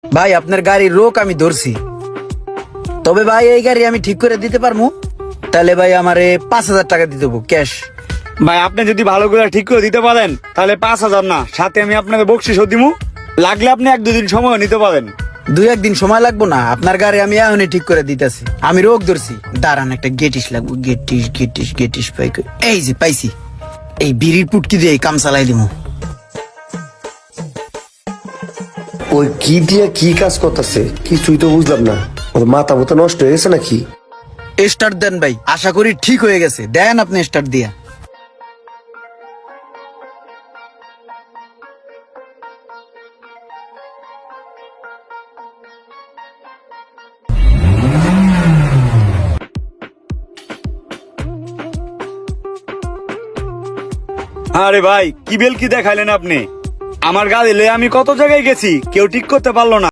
ভাই আপনার গাড়ির রোক আমি ধরছি, তবে ভাই এই গাড়ি আমি ঠিক করে দিতে পারবো। তাহলে ভাই আমারে 5,000 টাকা দিতে হবো ক্যাশ। ভাই আপনি যদি ভালো করে ঠিক করে দিতে পারেন তাহলে 5,000 না, সাথে আমি আপনাকে বকশিসও দিমু। লাগলে আপনি 1-2 দিন সময় নিতে পারেন। 2-1 দিন সময় লাগবো না, আপনার গাড়ি আমি এখনই ঠিক করে দিতেছি। আমি রোগ ধরছি, দাঁড়ান একটা গেটিস লাগবো। গেটিস পাই কই? এই যে পাইছি, এই বিড়ির পুটকি দিয়ে এই কাম চালাই দিমু। ওই কি দিয়া কি কাজ করতেছে কিছুই তো বুঝলাম না। ওর মাথা মতো নষ্ট হয়ে গেছে নাকি? স্টার্ট দেন ভাই, আশা করি ঠিক হয়ে গেছে। দেন আপনি স্টার্ট দিয়া। আরে ভাই কি বেল কি দেখাইলেন আপনি? আমার গাড়ি লয়ে আমি কত জায়গায় গেছি, কেউ ঠিক করতে পারলো না।